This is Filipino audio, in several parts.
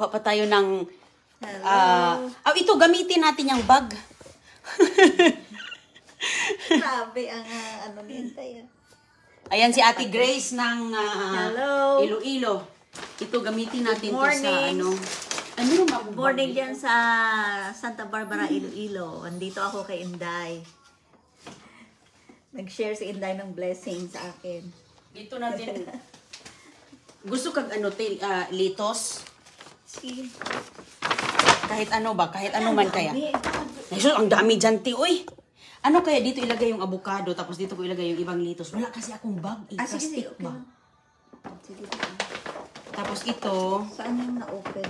Kuha pa tayo ng... Hello. Ito, gamitin natin yung bag. Grabe ang ano nintay. Ayan si Ate Grace ng Hello. Iloilo. Ito, gamitin natin Good to sa morning. ano. Ano yung Good morning dyan sa Santa Barbara, Iloilo. Andito ako kay Inday. Nag-share si Inday ng blessing sa akin. Dito natin. Gusto kag ano, litos? Si... Kahit ano ba? Kahit ano man kaya. Ay, so, ang dami dyan, ti. Uy! Ano kaya dito ilagay yung avocado, tapos dito ko ilagay yung ibang litos. Wala kasi akong bag. Sige, Plastic okay ba? lang. Sige. Tapos ito, Saan yung na-open?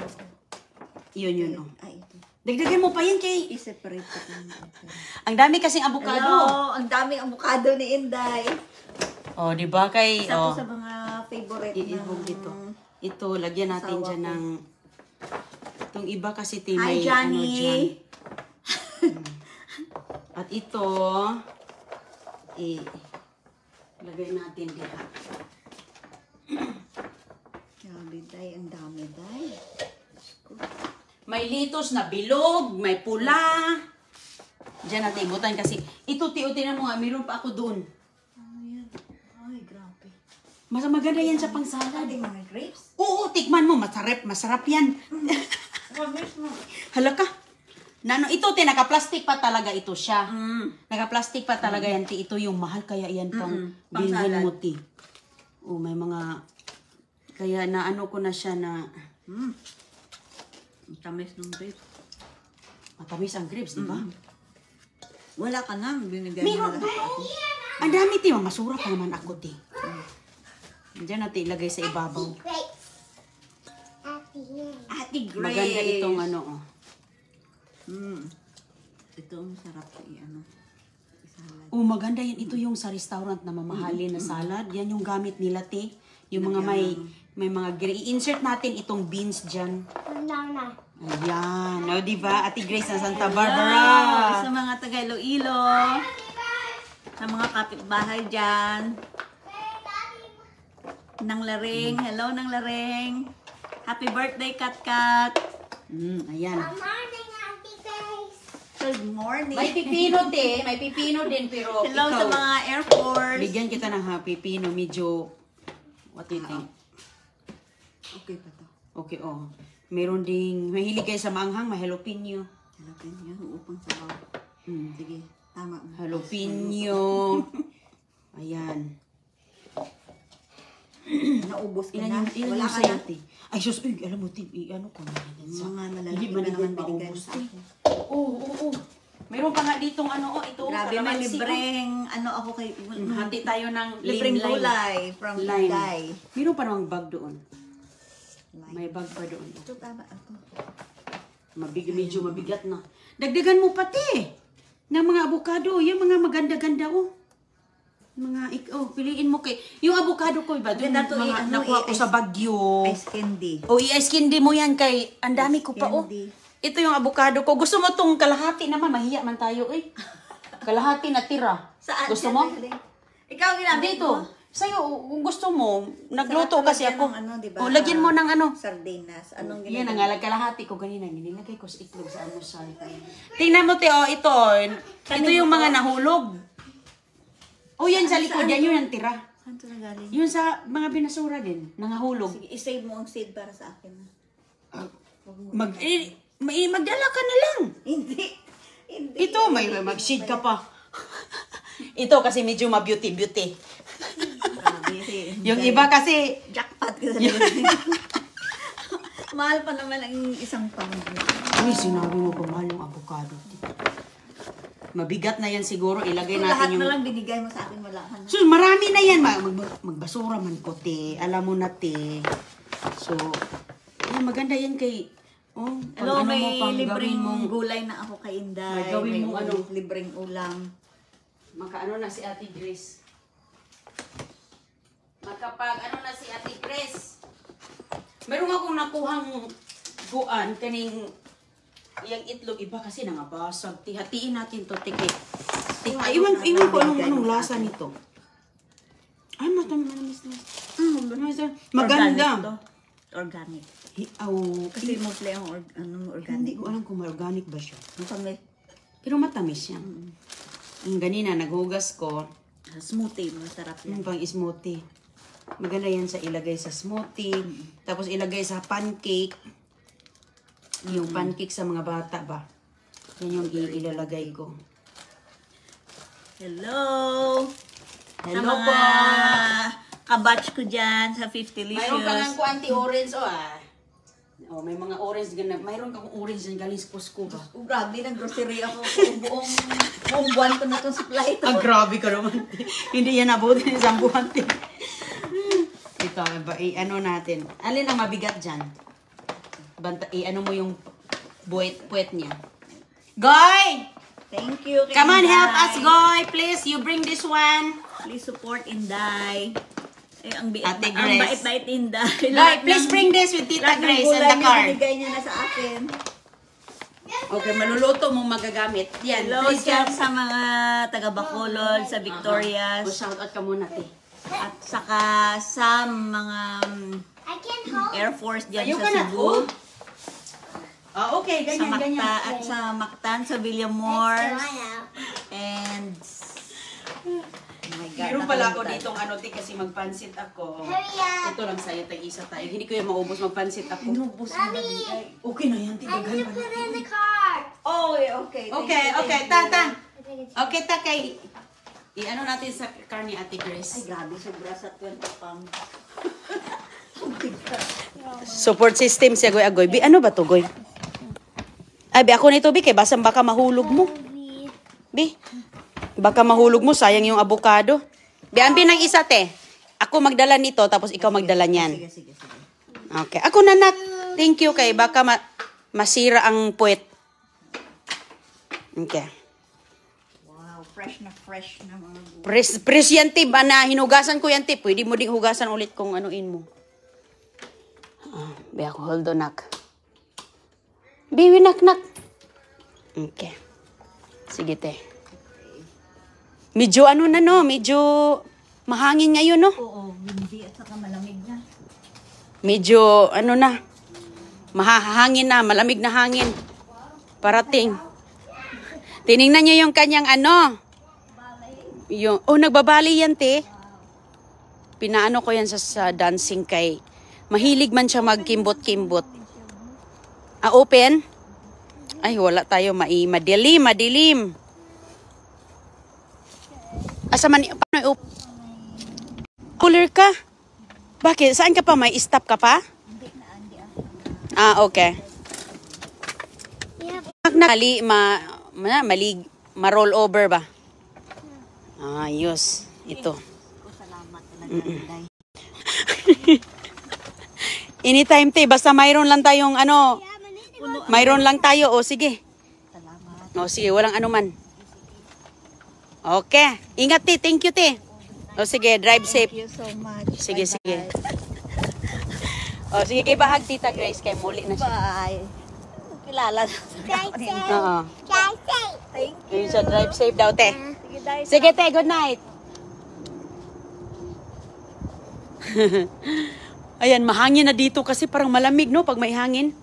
yun, oh. Ay, ito. Dagdagan mo pa yan kay... I-separate ko yung open. Ang dami kasing avocado. Hello! Ang daming avocado ni Inday. Oh, di ba kay... Isa oh, to sa mga favorite iibog dito. Ito, lagyan natin asawa dyan ko. ng... Itong iba kasi Hi, may Johnny! ano dyan. At ito, lagay natin dito. Grabe, Day. Ang dami, Day. May litos na bilog, may pula. Diyan natin ibutan kasi ito, tinan mo nga, mayroon pa ako doon. Ano yan? Ay, grabe. Mas maganda yan sa pangsalad. Ating mga grapes? Oo, tikman mo, masarap yan. Grapes mo. Hala ka. Ito, naka-plastic pa talaga ito siya. Naka-plastic pa talaga yan, ti. Ito yung mahal, kaya yan pang bilhin mo, ti. Oh, may mga... Kaya naano ko na siya na... Ang tamis ng grapes. Matamis ang grapes, di ba? Wala ka na. Binigay Meron mo doon. Ang dami, ti. Masura pa naman ako, ti. Diyan natin ilagay sa ibabaw. Ate Grace. Maganda itong ano, oh. Ito ang sarap sa ano. Salad. Oh, maganda yan. Ito yung sa restaurant na mamahalin na salad. Yan yung gamit nila, te. Yung mga may mga i-insert natin itong beans dyan. Ayan. O, diba? Ate Grace ng Santa Barbara. Sa mga taga Iloilo. Sa mga kapitbahay dyan. Nang Laring. Hello, Nang Laring. Happy birthday, Kat. Ayan. Good morning. May pipino, te. May pipino din, pero Hello ikaw. sa mga Air Force. Bigyan kita ng pipino. Medyo, what do you think? Okay pa to. Okay, oh. Meron ding, mahilig kayo sa maanghang, may jalapeno. Jalapeno, upang sabaw. Sige, tama. Jalapeno. Ayan. Naubos ka Ilan na. yung Wala ka sa'yo, na. te? Ay, sus, uy, alam mo, te, ano ko na yan sa... Mga malalaki Hindi pa man naman naman binigay mo maubos, sa te. akin. Oo. Mayroon pa nga ditong ano, ito. Grabe, may kalamansi, libreng, ano ako kay... Hati tayo ng Libreng lime. gulay from Lime. Inday. Mayroon pa namang bag doon. May bag pa doon. Ito tama ako. Medyo mabigat na. Dagdagan mo pati ng mga avocado. Yung mga maganda-ganda, oh. Piliin mo kay... Yung avocado ko, iba? Doon Ganda to, mga ano, nakuha ko sa Baguio. Ice candy. O, i-ice candy mo yan kay... Ang dami ko pa, oh. Candy. Ito yung avocado ko. Gusto mo tong kalahati naman. Mahiya man tayo, eh. Kalahati na tira. Saan? Gusto Yan, mo? Galing. Ikaw ginamit Dito. mo? Sa'yo, kung gusto mo, nagluto Sarap kasi lagyan ako. ng ano, diba? O, lagyan mo ng ano. Sardinas. Anong Yan ang ginagawa? kalahati ko kanina. Nilagay ko sa itlog sa almusal. Tingnan mo, te, oh, ito. Ito yung mga nahulog. Oh, yan sa likod. Yan yung tira. Saan ito nagaling? Yun sa mga binasura din. Nangahulog. Sige, isave mo ang seed para sa akin. Magdala ka na lang. Hindi. Hindi. Ito, may mag-shade ka pa. Ito kasi medyo ma-beauty. Grabe. Yung iba kasi... Jackpot ka sa Mahal pa naman ang isang pound. Uy, sinabi mo pa mahal yung avocado. Mabigat na yan siguro. Ilagay Kung natin lahat yung... na lang binigay mo sa akin, wala ka na. So, marami na yan. Magbasura man ko, te. Alam mo na, te. So, yan, maganda yan kay... Oh, Hello, ano may mo, pang libreng gawin mong... gulay na ako kay Inday. May gawin mong ano? Libreng ulam. Makaano na si Ate Grace. Makapag-ano na si Ate Grace. Meron akong nakuhang buan kaning yung itlog iba kasi nangabasag. Hatiin natin to, tiki. Iwan ko anong lasa nito. Ay, matamis na. Maganda. Organic. Kasi mostly ang Hindi organic. ko alam kung organic ba siya. Matamis. Pero matamis siya. Yung ganina, naghugas ko. Smoothie, masarap yan. Yung pang smoothie. Maganda yan sa ilagay sa smoothie. Tapos ilagay sa pancake. Yung pancake sa mga bata ba? Yan yung ilalagay ko. Hello! Hello sa mga po! kabatch ko dyan sa 50 Licious. Mayroon ka ng anti-orange, Oh, may mga orange ganun. Mayroon kang orange dyan galing sa Costco ba? Oh, grabe, nag-grocery ako. buong buwan ko na itong supply ito. Grabe ka naman. Hindi yan nabuti ng isang buwan. Ito, ano natin. Alin ang mabigat dyan? Ano mo yung puwet niya. Goy! Thank you. Come on, Inday. help us, Goy. Please, you bring this one. Please support Inday. Ang Ate Grace. bait-bait Inday. Goy, please bring this with Tita Grace and the card. Binigay niya na sa akin. Okay, maluluto mo magagamit. Yan, Hello please dyan come. sa mga taga Bacolod, sa Victorias. Shout out ka muna, te. At saka sa mga Air Force dyan Ayaw sa ka na, Cebu. oh. Okay, Sa ganyan, ganyan. At sa Mactan, sa Villamores. And oh my God, Meron pala ako nakalimutan. ditong ano, te, kasi magpansit ako. Ito lang sa'yo, tag-isa tayo. Hindi ko yung maubos, magpansit ako. Inubos mo na bigay. Okay na yan, te. I Daghan need to pa put na. it in the car. Oh, okay. Okay, Thank okay. you. Tata. Okay, ta kay... I-ano natin sa car ni Ate Ay, Grace. grabe, sobra sa 20 pounds. Support system siya, Goy Agoy. Ano ba to, Goy? Ay, ako nito, Bi, kay basang baka mahulog mo. Bi, baka mahulog mo, sayang yung avocado. Bi, ambi ng isa, te. Ako magdala nito, tapos ikaw magdala niyan. Sige. Okay. Ako na, Nat. Thank you, kay baka masira ang puwet. Okay. Wow, fresh na mga Press yan, tip. Hinugasan ko yan, tip. Pwede mo ding hugasan ulit kung anuin mo. Be ako, hold on, nak. Biwi, nak. Okay. Sige, te. Medyo ano na, no? Medyo mahangin ngayon, no? Oo, hindi at saka malamig na. Medyo, ano na. Mahahangin na, malamig na hangin. Parating. Tiningnan niyo yung kanyang ano. Nagbabali yan, te. Pinaano ko yan sa dancing kay. Mahilig man siya magkimbot-kimbot. Open? Ay, wala tayo. Madilim. Asa man, paano cooler ka? Bakit? Saan ka pa? May stop ka pa? Okay. Ma-roll over ba? Ayos. Ito. Salamat talaga, Inday. Anytime, te. Basta mayroon lang tayong ano. Mayroon lang tayo. O, sige. Salamat. O, sige. Walang anuman. Okay. Ingat, te. Thank you, te. O, sige. Drive safe. Thank you so much. Sige, Bye-bye. sige. O, sige. Ibahag, Tita Grace. Kaya muli na siya. Bye. Kilala na. Oo. Thank Yun sa drive safe daw, te. you, Day. Sige, te. Good night. Ayan, mahangin na dito kasi parang malamig, no? Pag may hangin.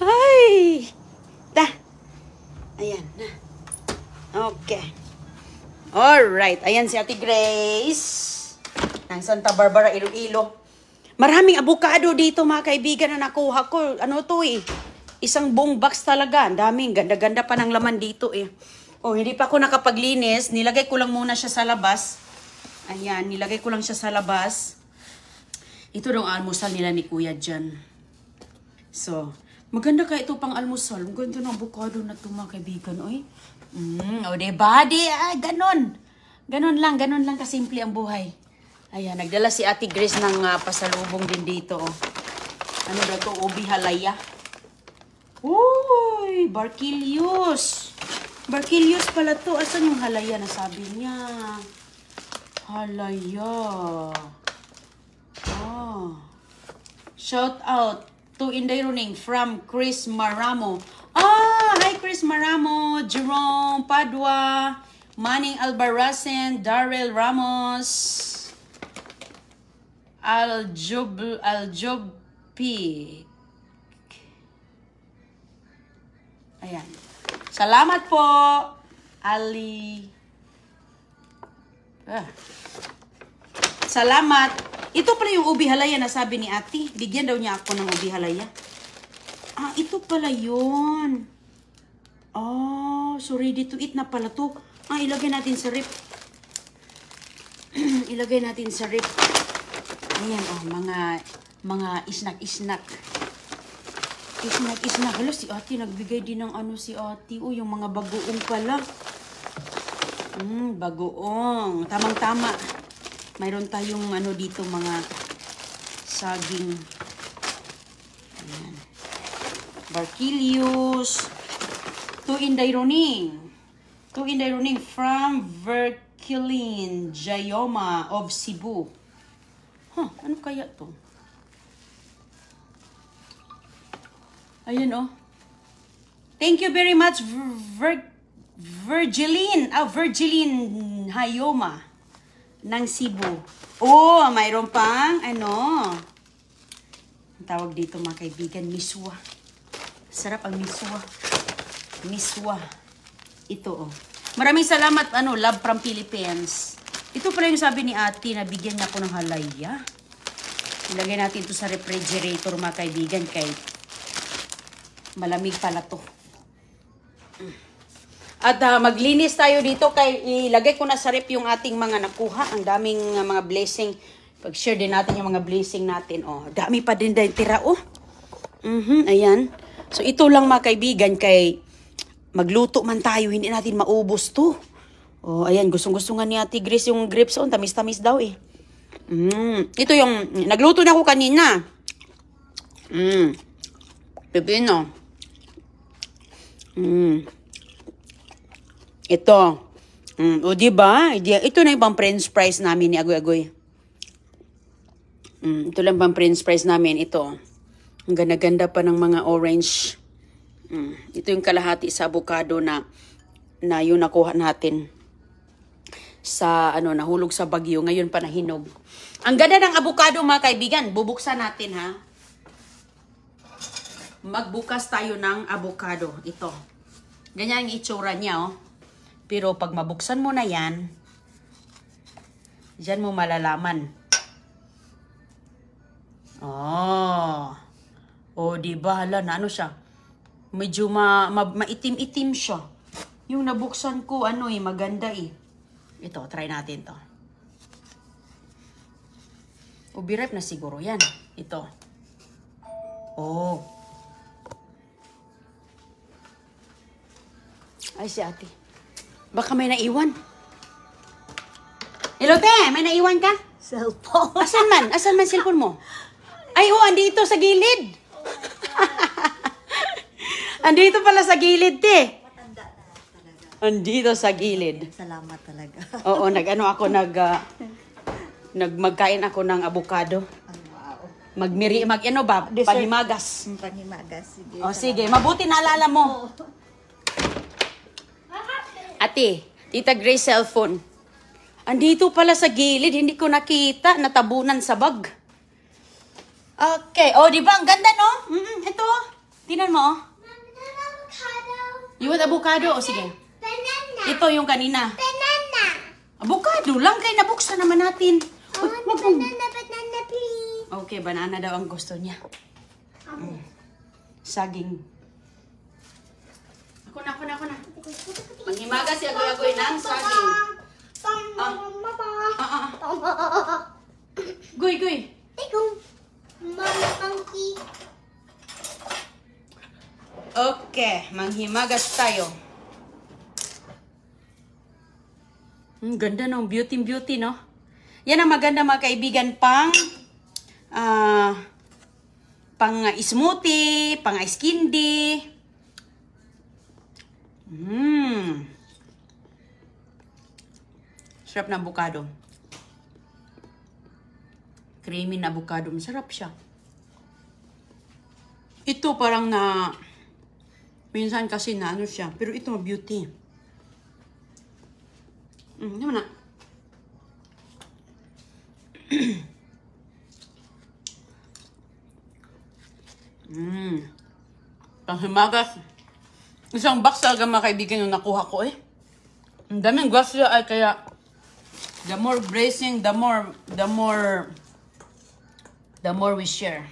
Ay! Ayan na. Okay. Alright. Ayan si Ate Grace. Ng Santa Barbara, Iloilo. Maraming avocado dito, mga kaibigan, na nakuha ko. Ano to eh? Isang buong box talaga. Ang daming. Ganda-ganda pa ng laman dito eh. Oh, hindi pa ako nakapaglinis. Nilagay ko lang muna siya sa labas. Ayan, nilagay ko lang siya sa labas. Ito daw ang almusal nila ni Kuya dyan. So, maganda ka ito pang almusal. Maganda ng avocado na ito, mga kaibigan. Oy. O, diba? Ganon. Ganon lang kasimple ang buhay. Ayan, nagdala si Ate Grace ng pasalubong din dito. Oh. Ano daw ito? Ubi halaya. Uy, Barquilius. Barquilius pala to. Asan yung halaya na sabi niya? Halaya. Shout out to Inday Runing from Chris Maramo. Hi Chris Maramo, Jerome Padua, Manning Albarazin, Darrell Ramos, Aljobi, Ayan. Salamat po, Ali. Salamat. Ito pala yung ubi halaya na sabi ni ate. Bigyan daw niya ako ng ubi halaya. Ah, ito pala yun. Oh, so ready to eat na pala to. Ah, ilagay natin sa rip. Ilagay natin sa rip. Ayan, oh, mga isnak-isnak. Isnak-isnak. Hala, si ate, nagbigay din ng ano si ate. Oh, yung mga bagoong pala. Bagoong. Tamang-tama. Mayroon tayong ano dito, mga saging. Ayan. Barquilius. To Inday Roning from Verkilin Jayoma of Cebu. Huh, ano kaya to? Ayun, oh. Thank you very much, Virgilin Hayoma ng Cebu. Oh, mayroon pang, ano, ang tawag dito mga kaibigan, miswa. Sarap ang miswa. Miswa. Ito, oh. Maraming salamat, ano, Love from Philippines. Ito pala yung sabi ni ate na bigyan niya ako ng halaya. Ilagay natin ito sa refrigerator mga kaibigan kay malamig pala to. At maglinis tayo dito kay ilagay ko na sa rep yung ating mga nakuha. Ang daming mga blessing. Pag-share din natin yung mga blessing natin. Oh, dami pa din dahil tira, oh. Ayan. So ito lang mga kaibigan kay magluto man tayo, hindi natin maubos to. Oh, ayan, gustong-gusto nga ni Ate Grace yung grapes, oh, tamis-tamis daw eh. Ito yung nagluto na ako kanina. Pepino. Ito. O diba? Ito na yung pang french fries namin ni Agoy-Agoy. Ito lang pang french fries namin. Ito. Ang ganda-ganda pa ng mga orange. Ito yung kalahati sa avocado na yung nakuha natin. Sa, ano, nahulog sa bagyo. Ngayon pa nahinog. Ang ganda ng avocado mga kaibigan. Bubuksan natin ha. Magbukas tayo ng avocado. Ito. Ganyan ang itsura niya, oh. Pero pag mabuksan mo na yan, dyan mo malalaman. Oh. Oh, diba? Hala na, ano siya? Medyo maitim-itim siya. Yung nabuksan ko, ano eh, maganda eh. Ito, try natin to. Ubirep na siguro yan. Ito. Oh. Ay, si ate. Baka may naiwan. Hello, te. May naiwan ka? Cellphone. Asan man? Asan man cellphone mo? Ay, oh, andito sa gilid. Andito pala sa gilid, te. Matanda na talaga. Andito sa gilid. Salamat talaga. Oo, magkain ako ng avocado. Wow. Ano ba? Dessert. Panimagas. Panimagas. Sige. O, sige. Mabuti naalala mo. Ate, Tita Grace cellphone. Andito pala sa gilid, hindi ko nakita, natabunan sa bag. Okay, oh, di ba? Ang ganda, no? Ito, tingnan mo, oh. You want avocado? O, sige. Banana. Ito yung kanina. Banana. Avocado lang, kaya nabuksan naman natin. Oh, banana, please. Okay, banana daw ang gusto niya. Saging. Ako na. Manghimaga si Agoy-Agoy ng saging. Goy. Ikaw. Mama monkey. Okay, manghimagas tayo. Ganda ng beauty, no? Yan ang maganda mga kaibigan pang smoothie, pang ice candy. Sarap na avocado. Creamy na avocado. Masarap siya. Ito parang minsan kasi na ano siya. Pero ito beauty. Naman na. Panghimagas. Isang box talaga mga kaibigan yung nakuha ko eh. Ang daming grasya ay kaya the more bracing, the more we share.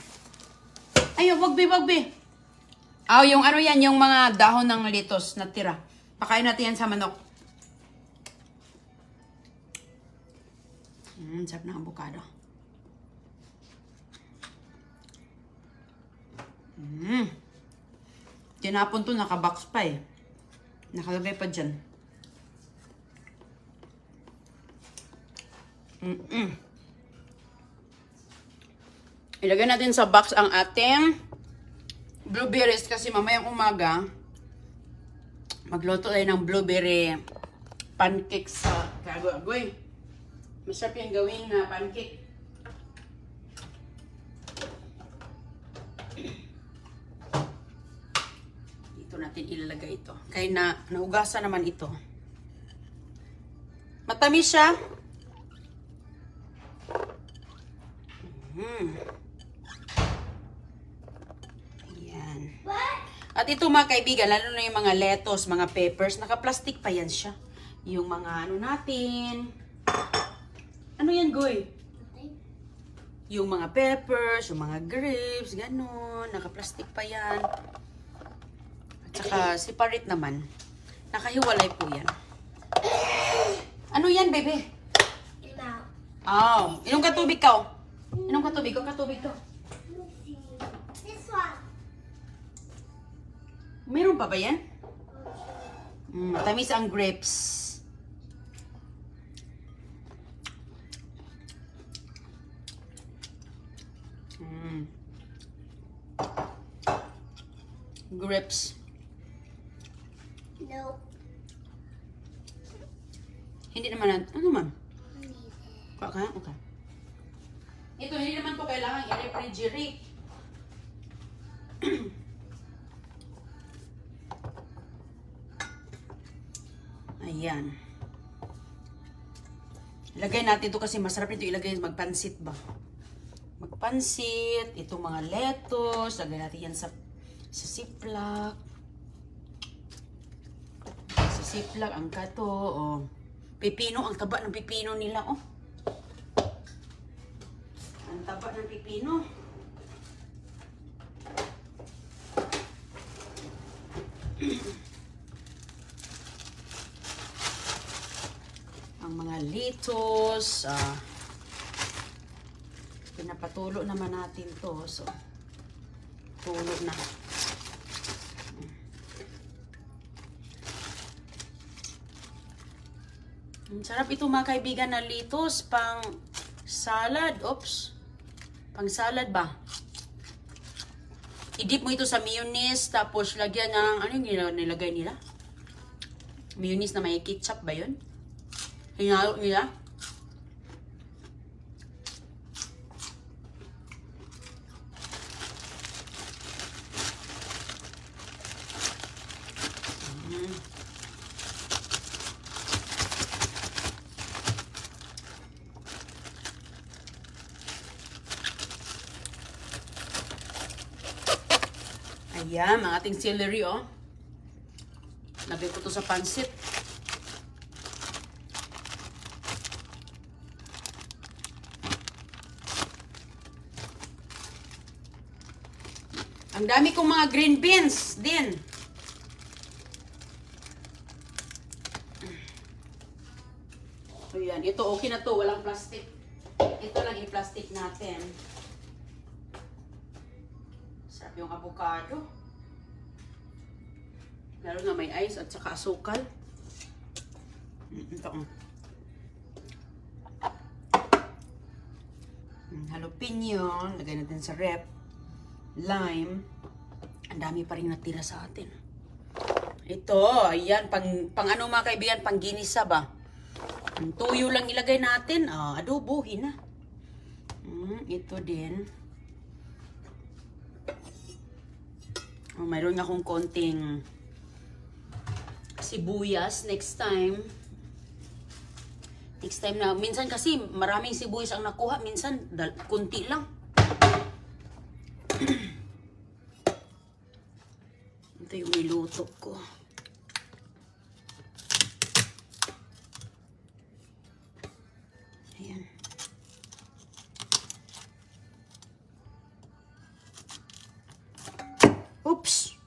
Ayun, wag bi. Yung ano yan, yung mga dahon ng litos na tira. Pakain natin yan sa manok. Sarap ng avocado. Tinapon to, nakabox pa eh. Nakalagay pa dyan. Ilagay natin sa box ang ating blueberries kasi mamayang umaga magluto tayo ng blueberry pancake sa kagoy. Masarap yung gawing pancake. Dito natin ilalagay ito. Kaya nahugasan naman ito. Matamis siya. Ayan. At ito mga kaibigan, lalo na yung mga lettuce, mga peppers, naka-plastic pa yan siya. Yung mga ano natin. Ano yan, Goy? Yung mga peppers, yung mga grapes, ganun. Naka-plastic pa yan. At saka separate naman. Nakahiwalay po yan. Ano yan, bebe? Oh, inom ka tubig ka, oh. Inom ka tubig, katubig to. This one. Meron pa ba yan? Matamis ang grapes. Grapes. No. Hindi naman, ano man? Okay. Ito, hindi naman po kailangan i-refrigerate. Ayan. Ilagay natin ito kasi masarap nito ilagay, magpansit ba? Magpansit, itong mga lettuce, lagay natin yan sa ziplock. Sa ziplock, ang kato, oh. Pipino, ang taba ng pipino nila, oh. Ang taba ng pipino. Ang mga lettuce, pinapatulo naman natin to, so tulo na. Ang sarap ito mga kaibigan na lettuce pang salad. Oops. Pang salad ba? I-dip mo ito sa mayonnaise tapos lagyan ng ano yung nilagay nila? Mayonnaise na may ketchup ba yun? Hinalo nila? Ayan, ang ating celery, oh. Lagay ko to sa pansit. Ang dami kong mga green beans din. Ayan, ito okay na to, walang plastic. Ito lang yung plastic natin. Sarap yung avocado. Lalo na may ice at saka asukal. Ito. Jalapeno. Lagay natin sa rep. Lime. Ang dami pa rin natira sa atin. Ito. Ayan. Pang ano mga kaibigan? Pang ginisa ba? Tuyo lang ilagay natin. Adobohin na. Ito din. Mayroon akong konting sibuyas next time. Next time na. Minsan kasi maraming sibuyas ang nakuha. Minsan kunti lang. Ito yung niluto ko. Ayan. Oops!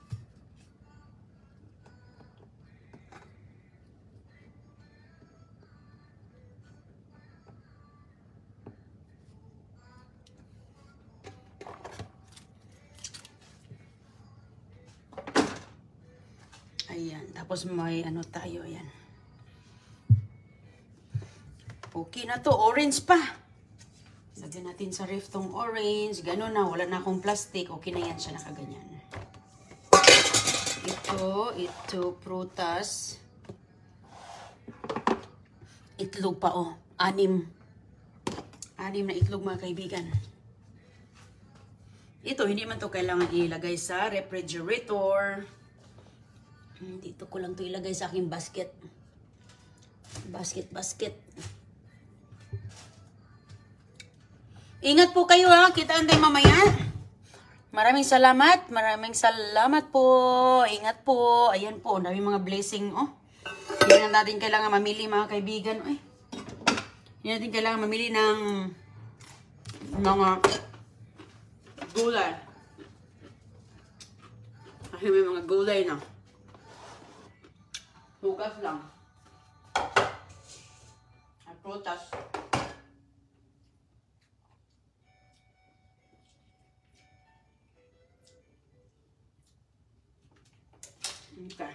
Ayan. Tapos may ano tayo. Ayan. Okay na to. Orange pa. Lagyan natin sa ref tong orange. Ganun na. Wala na akong plastic. Okay na yan siya. Nakaganyan. Ito. Prutas. Itlog pa oh. 6 na itlog mga kaibigan. Ito. Hindi man to kailangan ilagay sa refrigerator. Dito ko lang to ilagay sa aking basket. Basket. Ingat po kayo ha. Kitaan tayo mamaya. Maraming salamat po. Ingat po. Ayan po. Dami mga blessing. Oh. Hindi na natin kailangan mamili mga kaibigan. Ay. Hindi natin kailangan mamili ng mga gulay. Kasi may mga gulay na. Hugas lang. At prutas. Okay.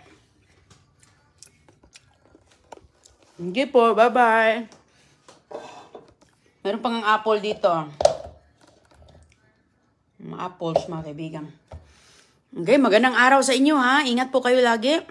Sige po. Bye-bye. Meron pang ang apple dito. Mga apples, mga kaibigan. Okay, magandang araw sa inyo ha. Ingat po kayo lagi.